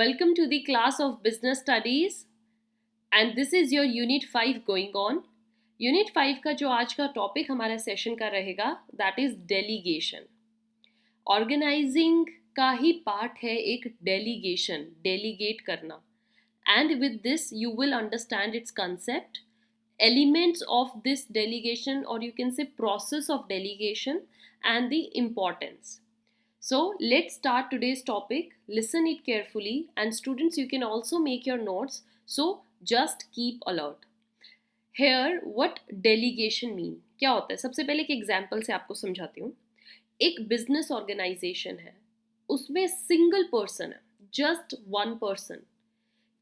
Welcome to the class of Business Studies and this is your Unit 5 going on. Unit 5 का जो आज का topic हमारा session का रहेगा दैट इज डेलीगेशन. ऑर्गेनाइजिंग का ही पार्ट है एक डेलीगेशन, डेलीगेट करना. And with this you will understand its concept, elements of this delegation, or you can say process of delegation, and the importance. So let's start today's topic. Listen it carefully, and students, you can also make your notes, so just keep alert. Here what delegation mean, क्या होता है? सबसे पहले एक example से आपको समझाती हूँ. एक बिजनेस ऑर्गेनाइजेशन है, उसमें सिंगल पर्सन है, just one person.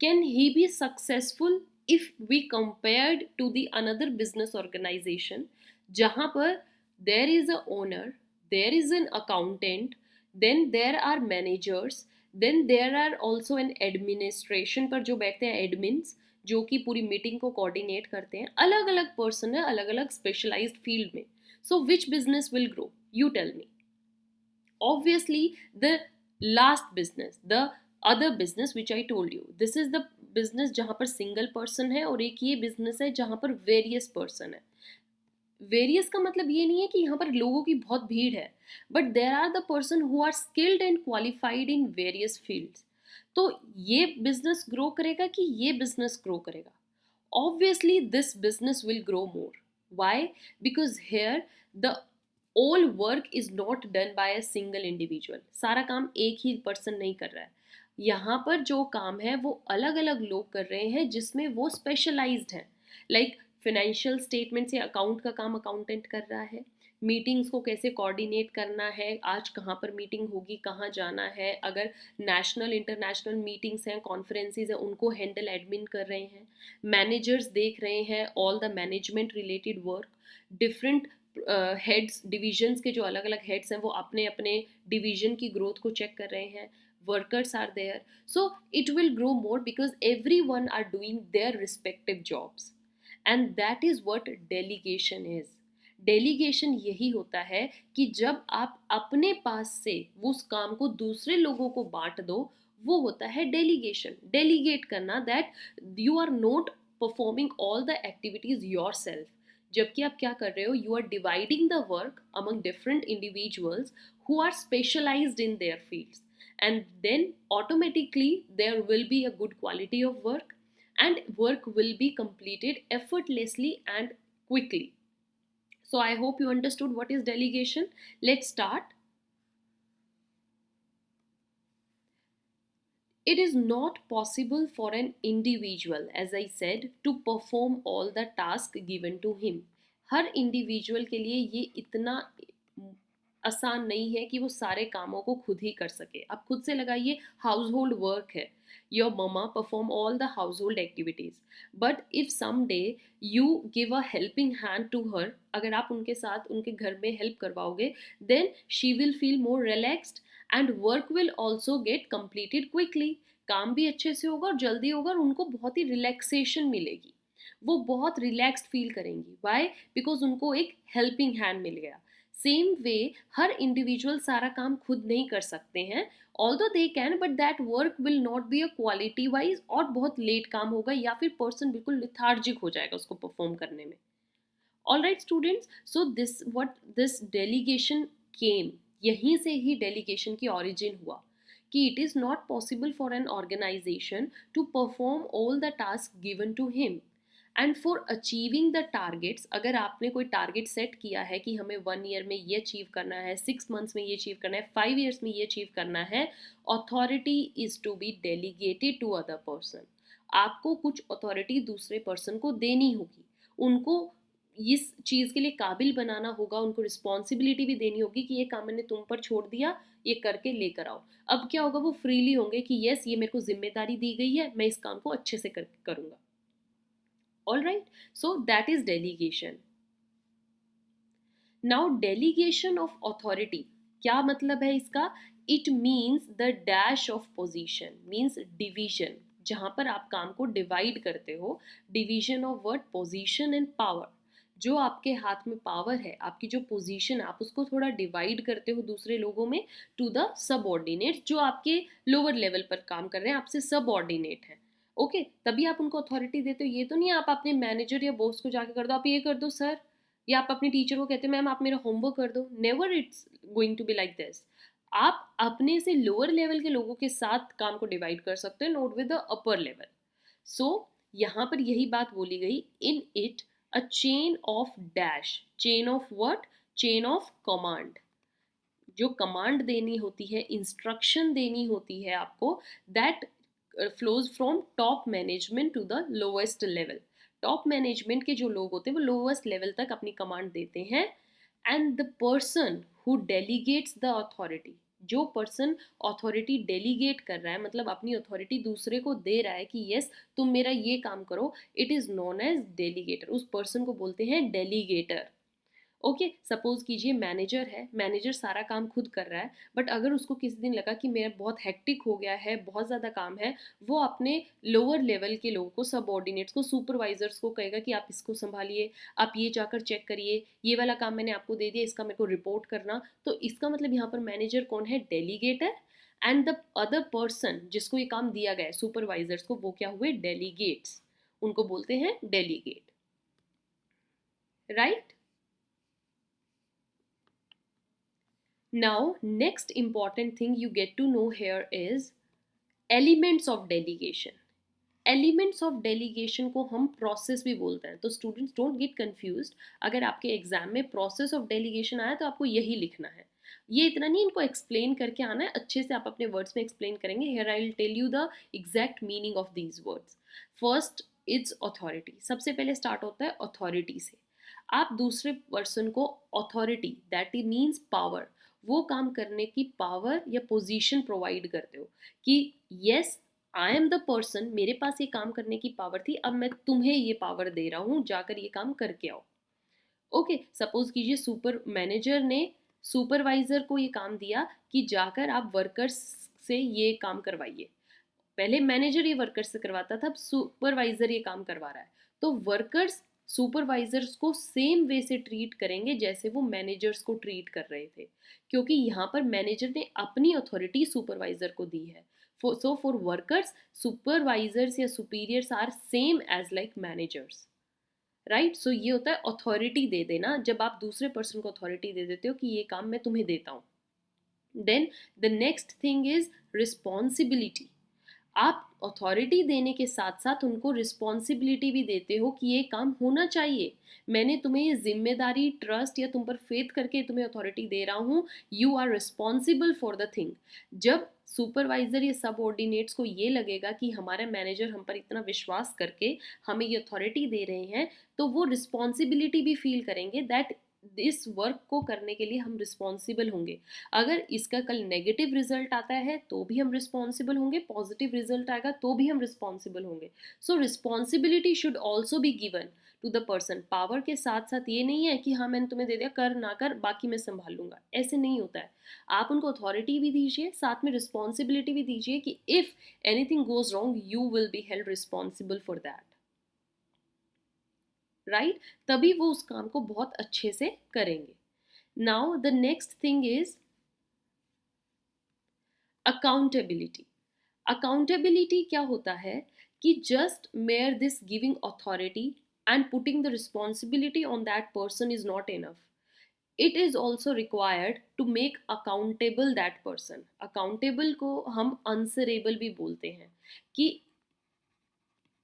Can he be successful if we compared to the another business organization जहाँ पर there is a owner, there is an accountant, then there are managers, then there are also an administration पर जो बैठते हैं admins जो कि पूरी meeting को कोऑर्डिनेट करते हैं. अलग अलग पर्सन है, अलग अलग स्पेशलाइज्ड फील्ड में. So which business will grow? You tell me. Obviously the last business, the other business which I told you, this is the business जहाँ पर सिंगल पर्सन है और एक ये बिजनेस है जहाँ पर वेरियस पर्सन है. वेरियस का मतलब ये नहीं है कि यहाँ पर लोगों की बहुत भीड़ है, but there are the person who are skilled and qualified in various fields. तो ये बिजनेस ग्रो करेगा कि ये बिजनेस ग्रो करेगा? Obviously this business will grow more. Why? Because here the all work is not done by a single individual. सारा काम एक ही person नहीं कर रहा है. यहाँ पर जो काम है वो अलग अलग लोग कर रहे हैं जिसमें वो स्पेशलाइज्ड हैं. लाइक फाइनेंशियल स्टेटमेंट या अकाउंट का काम अकाउंटेंट कर रहा है. मीटिंग्स को कैसे कोऑर्डिनेट करना है, आज कहाँ पर मीटिंग होगी, कहाँ जाना है, अगर नेशनल इंटरनेशनल मीटिंग्स हैं, कॉन्फ्रेंसेज हैं, उनको हैंडल एडमिन कर रहे हैं. मैनेजर्स देख रहे हैं all the management related work. Different heads, divisions के जो अलग अलग हेड्स हैं वो अपने अपने डिवीजन की ग्रोथ को चेक कर रहे हैं. Workers are there. So it will grow more because everyone are doing their respective jobs. And that is what delegation is. Delegation यही होता है कि जब आप अपने पास से उस काम को दूसरे लोगों को बांट दो, वो होता है डेलीगेशन. डेलीगेट करना, that you are not performing all the activities yourself. जबकि आप क्या कर रहे हो, you are dividing the work among different individuals who are specialised in their fields. And then automatically there will be a good quality of work and work will be completed effortlessly and quickly. So I hope you understood what is delegation. Let's start. It is not possible for an individual, as I said, to perform all the tasks given to him. Her individual के लिए ये इतना आसान नहीं है कि वो सारे कामों को खुद ही कर सके. आप खुद से लगाइए, हाउस होल्ड वर्क है, your mama perform all the household activities. But if some day you give a helping hand to her, अगर आप उनके साथ उनके घर में हेल्प करवाओगे, then she will feel more relaxed and work will also get completed quickly. काम भी अच्छे से होगा और जल्दी होगा और उनको बहुत ही रिलैक्सेशन मिलेगी. वो बहुत रिलैक्स्ड फील करेंगी. वाई? बिकॉज उनको एक हेल्पिंग हैंड मिल गया. सेम वे हर इंडिविजुअल सारा काम खुद नहीं कर सकते हैं. Although they can, but that work will not be a quality wise, और बहुत लेट काम होगा या फिर पर्सन बिल्कुल लिथार्जिक हो जाएगा उसको परफॉर्म करने में. All right students, so this what this delegation came, यहीं से ही डेलीगेशन की ऑरिजिन हुआ कि it is not possible for an organization to perform all the task given to him. And for achieving the targets, अगर आपने कोई target set किया है कि हमें 1 ईयर में ये अचीव करना है, 6 मंथ्स में ये अचीव करना है, 5 ईयर्स में ये अचीव करना है, authority is to be delegated to other person. आपको कुछ अथॉरिटी दूसरे पर्सन को देनी होगी, उनको इस चीज़ के लिए काबिल बनाना होगा, उनको रिस्पॉन्सिबिलिटी भी देनी होगी कि ये काम मैंने तुम पर छोड़ दिया, ये करके लेकर आओ. अब क्या होगा, वो फ्रीली होंगे कि यस, ये मेरे को जिम्मेदारी दी गई है, मैं इस काम को अच्छे से करूँगा. All right, so that is delegation. Now delegation of authority, क्या मतलब है इसका? It means the dash of position, means division. जहाँ पर आप काम को डिवाइड करते हो, division of what? Position and power. जो आपके हाथ में पावर है, आपकी जो पोजीशन, आप उसको थोड़ा डिवाइड करते हो दूसरे लोगों में टू द सबऑर्डिनेट, जो आपके लोअर लेवल पर काम कर रहे हैं, आपसे सबऑर्डिनेट है। ओके, तभी आप उनको अथॉरिटी देते हो। ये तो नहीं आप अपने मैनेजर या बॉस को जाके कर दो, आप ये कर दो सर, या आप अपनी टीचर को कहते हो मैम आप मेरा होमवर्क कर दो। Never it's going to be like this. आप अपने से लोअर लेवल के लोगों के साथ काम को डिवाइड कर सकते हो, not with the upper level. So यहाँ पर यही बात बोली गई, in it a chain of dash, chain of what, chain of command. जो कमांड देनी होती है, इंस्ट्रक्शन देनी होती है आपको, that flows from top management to the lowest level. Top management के जो लोग होते हैं वो लोवेस्ट लेवल तक अपनी कमांड देते हैं। And the person who delegates the authority, जो पर्सन अथॉरिटी डेलीगेट कर रहा है, मतलब अपनी अथॉरिटी दूसरे को दे रहा है कि यस तुम मेरा ये काम करो, it is known as delegator. उस पर्सन को बोलते हैं डेलीगेटर। ओके, सपोज कीजिए मैनेजर है, मैनेजर सारा काम खुद कर रहा है, बट अगर उसको किसी दिन लगा कि मेरा बहुत हेक्टिक हो गया है, बहुत ज़्यादा काम है, वो अपने लोअर लेवल के लोगों को, सबऑर्डिनेट्स को, सुपरवाइजर्स को कहेगा कि आप इसको संभालिए, आप ये जाकर चेक करिए, ये वाला काम मैंने आपको दे दिया, इसका मेरे को रिपोर्ट करना। तो इसका मतलब यहाँ पर मैनेजर कौन है? Delegator. And the other person जिसको ये काम दिया गया है, सुपरवाइजर्स को, वो क्या हुए? डेलीगेट्स। उनको बोलते हैं delegate, right? Now, next important thing you get to know here is elements of delegation. Elements of delegation को हम प्रोसेस भी बोलते हैं, तो स्टूडेंट्स डोंट गेट कंफ्यूज्ड। अगर आपके एग्जाम में प्रोसेस ऑफ डेलीगेशन आया तो आपको यही लिखना है। ये इतना नहीं इनको एक्सप्लेन करके आना है, अच्छे से आप अपने वर्ड्स में एक्सप्लेन करेंगे। Here I will tell you the exact meaning of these words. First it's authority. सबसे पहले स्टार्ट होता है अथॉरिटी से। आप दूसरे पर्सन को authority, that is means power, वो काम करने की पावर या पोजीशन प्रोवाइड करते हो कि yes I am the person, मेरे पास ये काम करने की पावर थी, अब मैं तुम्हें ये पावर दे रहा हूँ, जाकर ये काम करके आओ। ओके, सपोज कीजिए सुपर मैनेजर ने सुपरवाइजर को ये काम दिया कि जाकर आप वर्कर्स से ये काम करवाइए। पहले मैनेजर ये वर्कर्स से करवाता था, अब सुपरवाइजर ये काम करवा रहा है। तो वर्कर्स सुपरवाइजर्स को सेम वे से ट्रीट करेंगे जैसे वो मैनेजर्स को ट्रीट कर रहे थे, क्योंकि यहाँ पर मैनेजर ने अपनी अथॉरिटी सुपरवाइजर को दी है। सो फॉर वर्कर्स, सुपरवाइजर्स या superiors are same as like managers, right? So ये होता है अथॉरिटी दे देना, जब आप दूसरे पर्सन को अथॉरिटी दे देते हो कि ये काम मैं तुम्हें देता हूँ। Then the next thing is responsibility. आप अथॉरिटी देने के साथ साथ उनको रिस्पॉन्सिबिलिटी भी देते हो कि ये काम होना चाहिए। मैंने तुम्हें ये जिम्मेदारी, ट्रस्ट या तुम पर फेथ करके तुम्हें अथॉरिटी दे रहा हूँ, you are responsible for the thing. जब सुपरवाइजर या सबऑर्डिनेट्स को ये लगेगा कि हमारा मैनेजर हम पर इतना विश्वास करके हमें ये अथॉरिटी दे रहे हैं, तो वो रिस्पॉन्सिबिलिटी भी फील करेंगे दैट इस वर्क को करने के लिए हम रिस्पॉन्सिबल होंगे। अगर इसका कल नेगेटिव रिजल्ट आता है तो भी हम रिस्पॉन्सिबल होंगे, पॉजिटिव रिजल्ट आएगा तो भी हम रिस्पॉन्सिबल होंगे। So responsibility should also be given to the person. Power के साथ साथ ये नहीं है कि हाँ मैंने तुम्हें दे दिया, कर ना कर बाकी मैं संभाल लूंगा, ऐसे नहीं होता है। आप उनको अथॉरिटी भी दीजिए, साथ में रिस्पॉन्सिबिलिटी भी दीजिए कि if anything goes wrong you will be held responsible for that, right? तभी वो उस काम को बहुत अच्छे से करेंगे। Now the next thing is accountability. Accountability क्या होता है कि just mere this giving authority and putting the responsibility on that person is not enough. It is also required to make accountable that person. Accountable को हम answerable भी बोलते हैं कि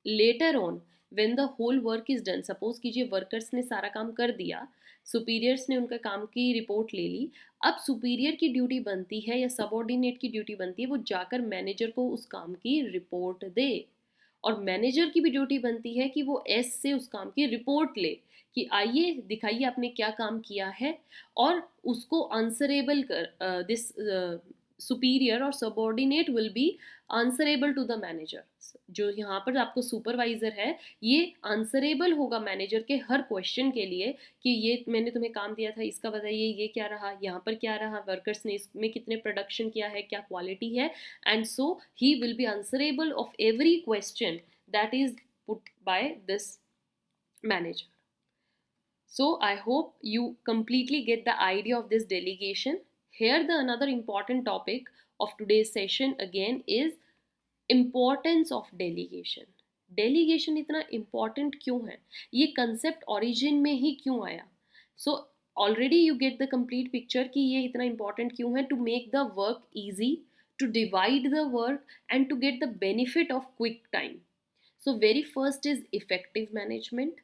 later on when the whole work is done, suppose कीजिए workers ने सारा काम कर दिया, सुपीरियर्स ने उनका काम की रिपोर्ट ले ली, अब सुपीरियर की ड्यूटी बनती है या सबऑर्डिनेट की ड्यूटी बनती है वो जाकर मैनेजर को उस काम की रिपोर्ट दे, और मैनेजर की भी ड्यूटी बनती है कि वो एस से उस काम की रिपोर्ट ले कि आइए दिखाइए आपने क्या काम किया है, और उसको आंसरेबल कर दिस सुपीरियर और subordinate will be answerable to the manager. जो यहाँ पर आपको सुपरवाइजर है ये आंसरेबल होगा मैनेजर के हर क्वेश्चन के लिए कि ये मैंने तुम्हें काम दिया था, इसका बताइए ये क्या रहा, यहाँ पर क्या रहा, वर्कर्स ने इसमें कितने प्रोडक्शन किया है, क्या क्वालिटी है, and so he will be answerable of every question that is put by this manager. So I hope you completely get the idea of this delegation. Here the another important topic of today's session again is importance of delegation. Delegation इतना important क्यों है, ये concept origin में ही क्यों आया? So already you get the complete picture कि ये इतना इम्पॉर्टेंट क्यों है. To make the work easy, to divide the work and to get the benefit of quick time. So very first is effective management.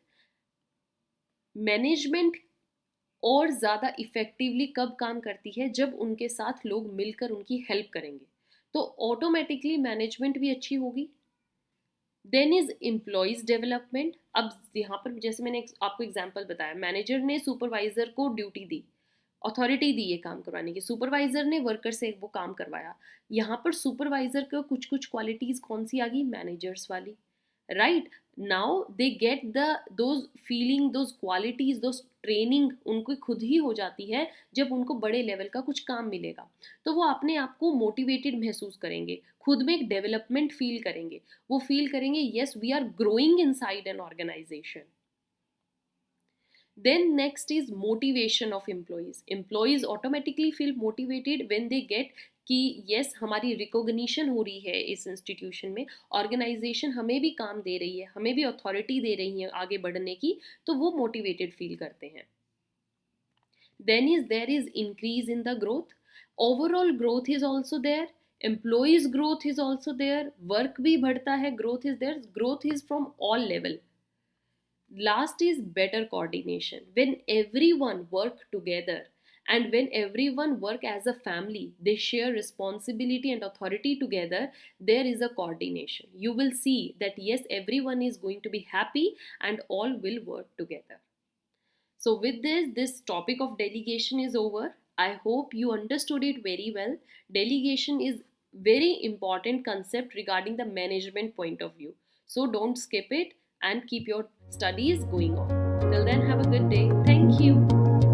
Management और ज़्यादा effectively कब काम करती है? जब उनके साथ लोग मिलकर उनकी हेल्प करेंगे, तो ऑटोमेटिकली मैनेजमेंट भी अच्छी होगी. Then is employees development. अब यहाँ पर जैसे मैंने आपको एग्जांपल बताया, मैनेजर ने सुपरवाइज़र को ड्यूटी दी, अथॉरिटी दी ये काम करवाने की, सुपरवाइज़र ने वर्कर से वो काम करवाया. यहाँ पर सुपरवाइज़र को कुछ कुछ क्वालिटीज़ कौन सी आ गई? मैनेजर्स वाली. Right, now they get the those feeling, those qualities, those training उनको खुद ही हो जाती है जब उनको बड़े लेवल का कुछ काम मिलेगा. तो वो अपने आप को मोटिवेटेड महसूस करेंगे, खुद में एक डेवलपमेंट फील करेंगे. वो फील करेंगे yes we are growing inside an organisation. Then next is motivation of employees. Employees automatically feel motivated when they get कि yes हमारी रिकॉग्निशन हो रही है इस इंस्टीट्यूशन में, ऑर्गेनाइजेशन हमें भी काम दे रही है, हमें भी अथॉरिटी दे रही है आगे बढ़ने की, तो वो मोटिवेटेड फील करते हैं. Then is there is increase in the growth. Overall growth is also there, employees growth is also there, work भी बढ़ता है, growth is there, growth is from all level. Last is better coordination. When everyone work together and when everyone work as a family, they share responsibility and authority together, there is a coordination. You will see that yes, everyone is going to be happy and all will work together. So with this topic of delegation is over. I hope you understood it very well. Delegation is very important concept regarding the management point of view. So don't skip it and keep your studies going on. Till then, have a good day. Thank you.